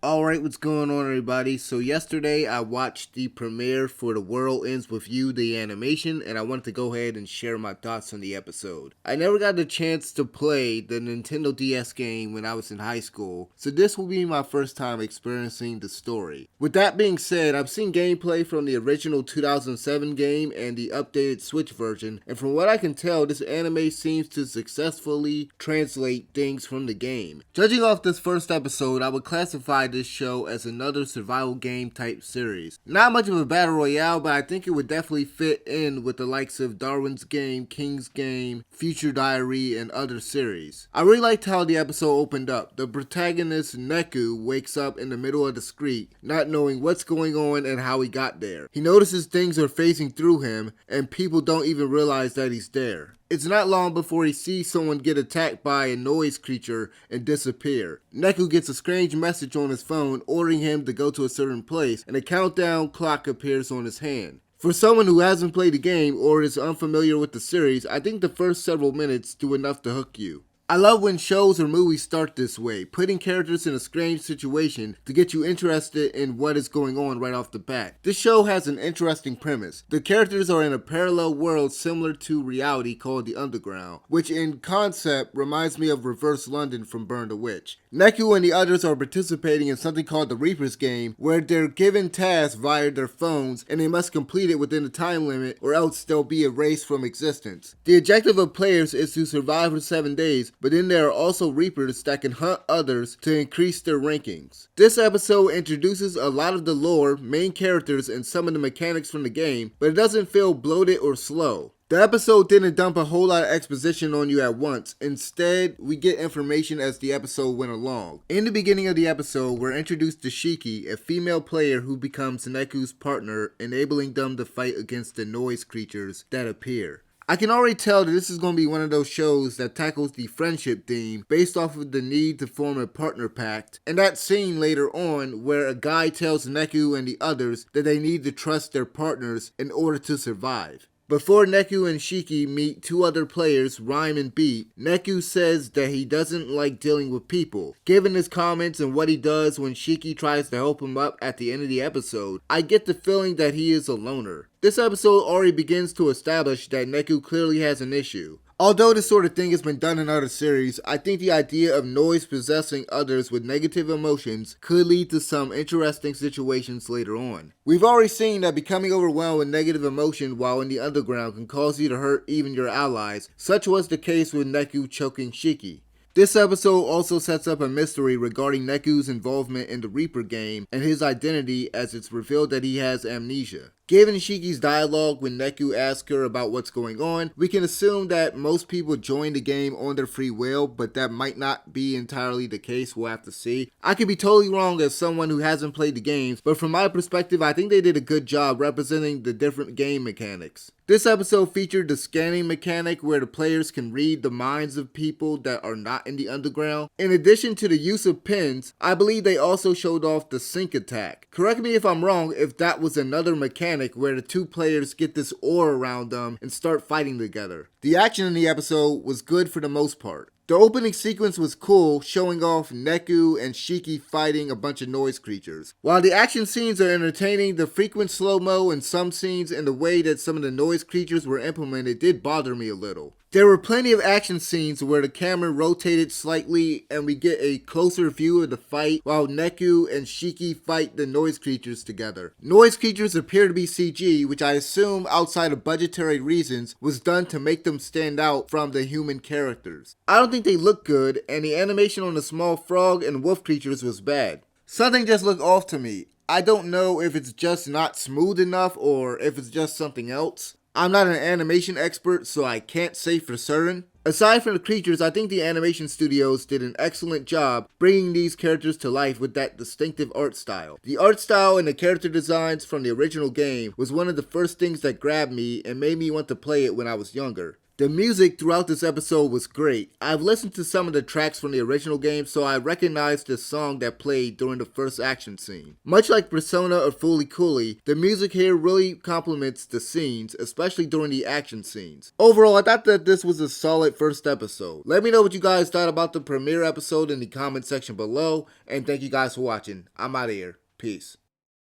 Alright, what's going on, everybody? So, yesterday I watched the premiere for The World Ends With You, the animation, and I wanted to go ahead and share my thoughts on the episode. I never got the chance to play the Nintendo DS game when I was in high school, so this will be my first time experiencing the story. With that being said, I've seen gameplay from the original 2007 game and the updated Switch version, and from what I can tell, this anime seems to successfully translate things from the game. Judging off this first episode, I would classify this show as another survival game type series. Not much of a battle royale, but I think it would definitely fit in with the likes of Darwin's Game, King's Game, Future Diary, and other series. I really liked how the episode opened up. The protagonist, Neku, wakes up in the middle of the street, not knowing what's going on and how he got there. He notices things are phasing through him, and people don't even realize that he's there. It's not long before he sees someone get attacked by a noise creature and disappear. Neku gets a strange message on his phone ordering him to go to a certain place, and a countdown clock appears on his hand. For someone who hasn't played the game or is unfamiliar with the series, I think the first several minutes do enough to hook you. I love when shows or movies start this way, putting characters in a strange situation to get you interested in what is going on right off the bat. This show has an interesting premise. The characters are in a parallel world similar to reality called the Underground, which in concept reminds me of Reverse London from Burn the Witch. Neku and the others are participating in something called the Reaper's Game, where they're given tasks via their phones and they must complete it within the time limit or else they'll be erased from existence. The objective of players is to survive for 7 days, but then there are also Reapers that can hunt others to increase their rankings. This episode introduces a lot of the lore, main characters, and some of the mechanics from the game, but it doesn't feel bloated or slow. The episode didn't dump a whole lot of exposition on you at once. Instead, we get information as the episode went along. In the beginning of the episode, we're introduced to Shiki, a female player who becomes Neku's partner, enabling them to fight against the noise creatures that appear. I can already tell that this is going to be one of those shows that tackles the friendship theme based off of the need to form a partner pact, and that scene later on where a guy tells Neku and the others that they need to trust their partners in order to survive. Before Neku and Shiki meet two other players, Rhyme and Beat, Neku says that he doesn't like dealing with people. Given his comments and what he does when Shiki tries to help him up at the end of the episode, I get the feeling that he is a loner. This episode already begins to establish that Neku clearly has an issue. Although this sort of thing has been done in other series, I think the idea of noise possessing others with negative emotions could lead to some interesting situations later on. We've already seen that becoming overwhelmed with negative emotion while in the underground can cause you to hurt even your allies. Such was the case with Neku choking Shiki. This episode also sets up a mystery regarding Neku's involvement in the Reaper game and his identity, as it's revealed that he has amnesia. Given Shiki's dialogue when Neku asks her about what's going on, we can assume that most people join the game on their free will, but that might not be entirely the case. We'll have to see. I could be totally wrong as someone who hasn't played the games, but from my perspective, I think they did a good job representing the different game mechanics. This episode featured the scanning mechanic where the players can read the minds of people that are not in the underground. In addition to the use of pins, I believe they also showed off the sync attack. Correct me if I'm wrong if that was another mechanic where the two players get this aura around them and start fighting together. The action in the episode was good for the most part. The opening sequence was cool, showing off Neku and Shiki fighting a bunch of noise creatures. While the action scenes are entertaining, the frequent slow-mo and some scenes and the way that some of the noise creatures were implemented did bother me a little. There were plenty of action scenes where the camera rotated slightly and we get a closer view of the fight while Neku and Shiki fight the noise creatures together. Noise creatures appear to be CG, which I assume outside of budgetary reasons was done to make them stand out from the human characters. I don't think they look good, and the animation on the small frog and wolf creatures was bad. Something just looked off to me. I don't know if it's just not smooth enough or if it's just something else. I'm not an animation expert, so I can't say for certain. Aside from the creatures, I think the animation studios did an excellent job bringing these characters to life with that distinctive art style. The art style and the character designs from the original game was one of the first things that grabbed me and made me want to play it when I was younger. The music throughout this episode was great. I've listened to some of the tracks from the original game, so I recognized the song that played during the first action scene. Much like Persona or Fooly Cooly, the music here really complements the scenes, especially during the action scenes. Overall, I thought that this was a solid first episode. Let me know what you guys thought about the premiere episode in the comment section below, and thank you guys for watching. I'm out of here. Peace.